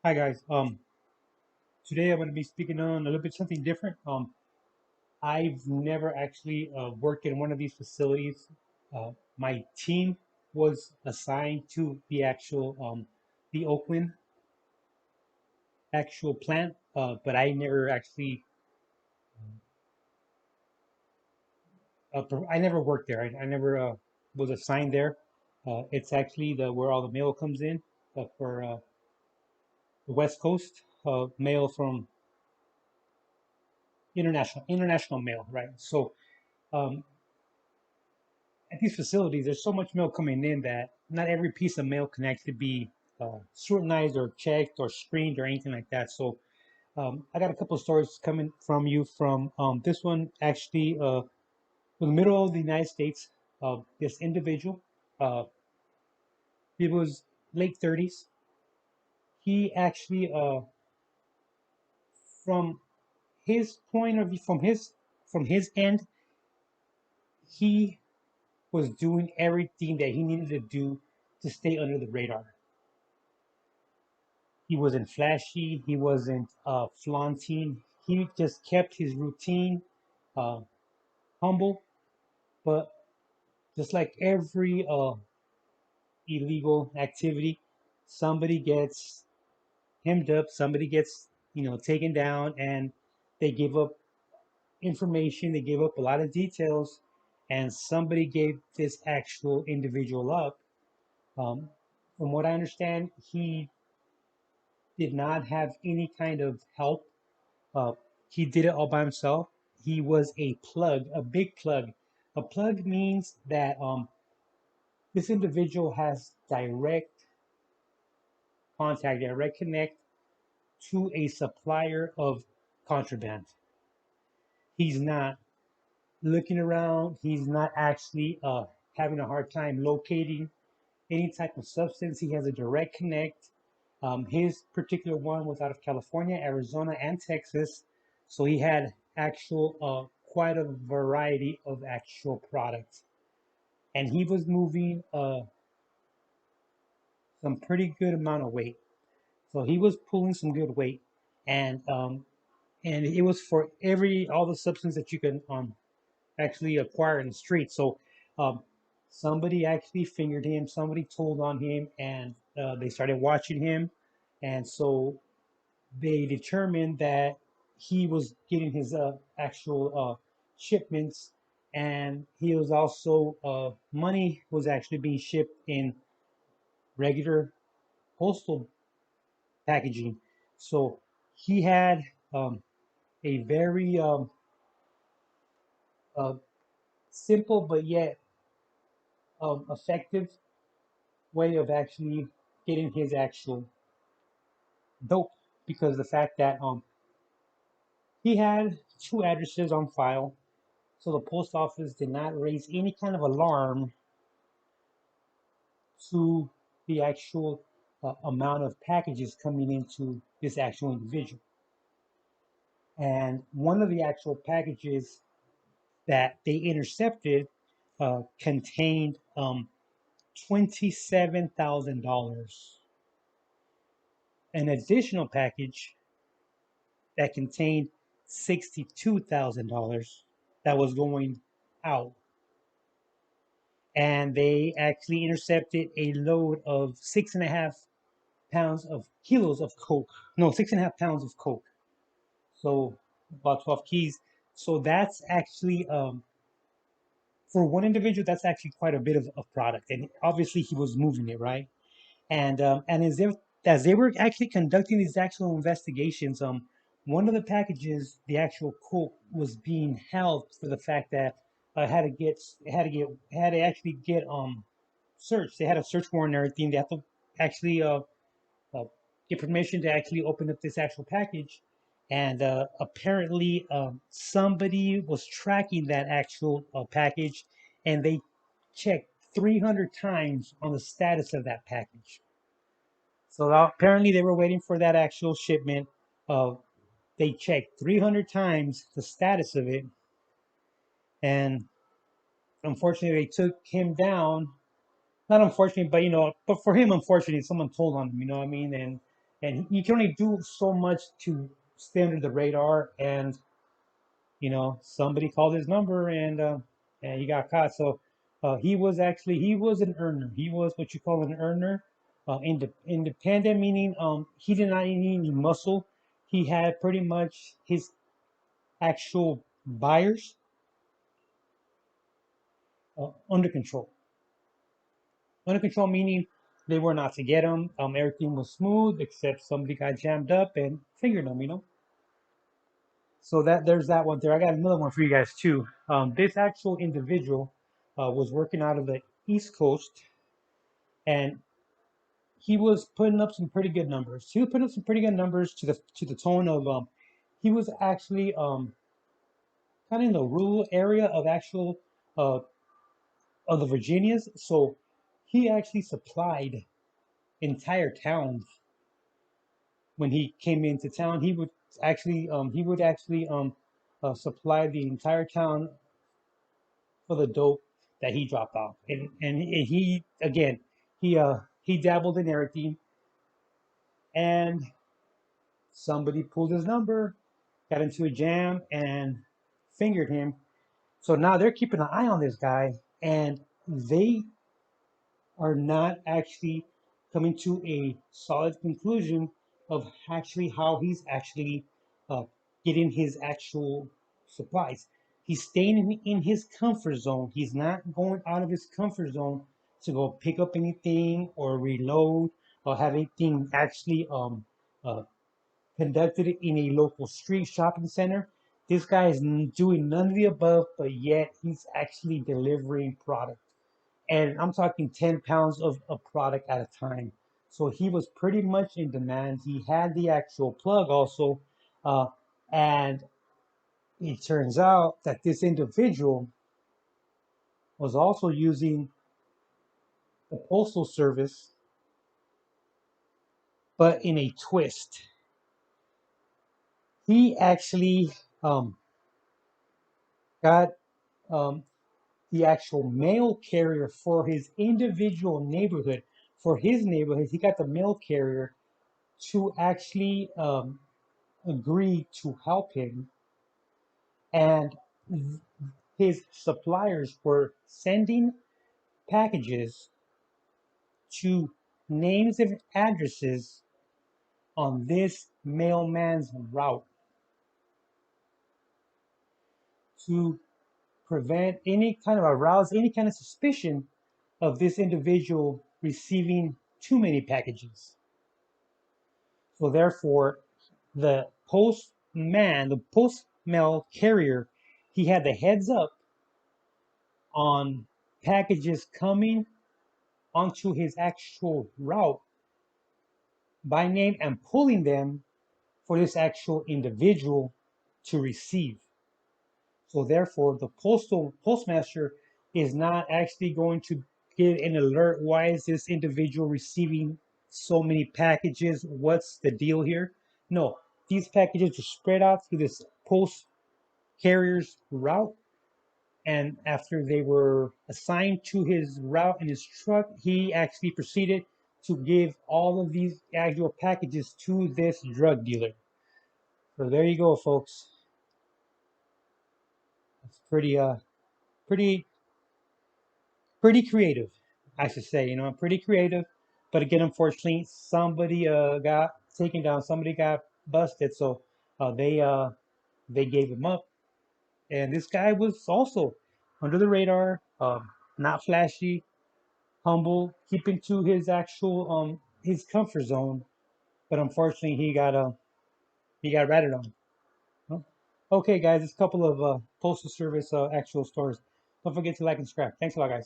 Hi guys. Today I'm going to be speaking on a little bit something different. I've never actually worked in one of these facilities. My team was assigned to the Oakland actual plant, but I never actually, I never worked there. I never was assigned there. It's actually the where all the mail comes in for the West Coast, mail from international mail, right? So. Um, at these facilities, there's so much mail coming in that not every piece of mail can actually be scrutinized or checked or screened or anything like that. So I got a couple of stories coming from you from this one actually in the middle of the United States. This individual, uh, he was late 30s. He actually, from his point of view, from his end, he was doing everything that he needed to do to stay under the radar. He wasn't flashy. He wasn't flaunting. He just kept his routine uh, humble. But just like every illegal activity, somebody gets hemmed up. Somebody gets taken down, and they give up information. They give up a lot of details, and somebody gave this actual individual up. Um, from what I understand, he did not have any kind of help. Uh, he did it all by himself. He was a plug, a big plug. A plug means that this individual has direct contact, direct connect to a supplier of contraband. He's not looking around. He's not actually having a hard time locating any type of substance. He has a direct connect. His particular one was out of California, Arizona, and Texas. So he had actual quite a variety of actual products, and he was moving some pretty good amount of weight. So he was pulling some good weight, and it was for every all the substance that you can actually acquire in the street. So um, somebody actually fingered him. Somebody told on him, and they started watching him, and so they determined that he was getting his actual shipments, and he was also money was actually being shipped in regular postal packaging. So he had um, a very uh, simple but yet effective way of actually getting his actual dope, because the fact that he had two addresses on file, so the post office did not raise any kind of alarm to the actual amount of packages coming into this actual individual. And one of the actual packages that they intercepted contained $27,000. An additional package that contained $62,000 that was going out. And they actually intercepted a load of 6.5 pounds of kilos of coke. No, 6.5 pounds of coke. So about 12 keys. So that's actually for one individual, that's actually quite a bit of product. And obviously he was moving it, right? And as they were actually conducting these actual investigations, one of the packages, the actual coke, was being held for the fact that had to actually get searched. They had a search warrant and everything. They had to actually uh, get permission to actually open up this actual package. And apparently, somebody was tracking that actual package, and they checked 300 times on the status of that package. So apparently, they were waiting for that actual shipment. Uh, they checked 300 times the status of it, and unfortunately, they took him down. Not unfortunately, but but for him, unfortunately, someone told on him. You know what I mean? and you can only do so much to stay under the radar. And somebody called his number, and he got caught. So he was an earner. He was what you call an earner. Independent meaning he did not need any muscle. He had pretty much his actual buyers under control. Under control meaning they were not to get him. Everything was smooth except somebody got jammed up and fingered him. So that there's that one there. I got another one for you guys too. This actual individual was working out of the East Coast, and he was putting up some pretty good numbers. He was putting up some pretty good numbers to the tone of he was actually kind of in the rural area of actual uh, of the Virginias. So he actually supplied entire towns when he came into town. He would actually supply the entire town for the dope that he dropped off. And he again he dabbled in everything, and somebody pulled his number, got into a jam, and fingered him. So now they're keeping an eye on this guy, and they are not actually coming to a solid conclusion of actually how he's actually uh, getting his actual supplies. He's staying in his comfort zone. He's not going out of his comfort zone to go pick up anything or reload or have anything actually uh, conducted in a local street shopping center. This guy is doing none of the above, but yet he's actually delivering product. And I'm talking 10 pounds of a product at a time. So he was pretty much in demand. He had the actual plug also. Uh, and it turns out that this individual was also using the postal service, but in a twist. He actually got um, the actual mail carrier for his individual neighborhood. For his neighborhood, he got the mail carrier to actually agree to help him, and his suppliers were sending packages to names and addresses on this mailman's route to prevent any kind of arouse any kind of suspicion of this individual receiving too many packages. So therefore, the post mail carrier, he had the heads up on packages coming onto his actual route by name and pulling them for this actual individual to receive. So therefore, the postmaster is not actually going to give an alert. Why is this individual receiving so many packages? What's the deal here? No, these packages are spread out through this post carrier's route, and after they were assigned to his route in his truck, he actually proceeded to give all of these actual packages to this drug dealer. So there you go, folks. It's pretty pretty creative, I should say. Pretty creative. But again, unfortunately, somebody got taken down. Somebody got busted. So they gave him up. And this guy was also under the radar, not flashy, humble, keeping to his actual his comfort zone. But unfortunately, he got ratted on. Huh? Okay, guys, it's a couple of postal service actual stories. Don't forget to like and subscribe. Thanks a lot, guys.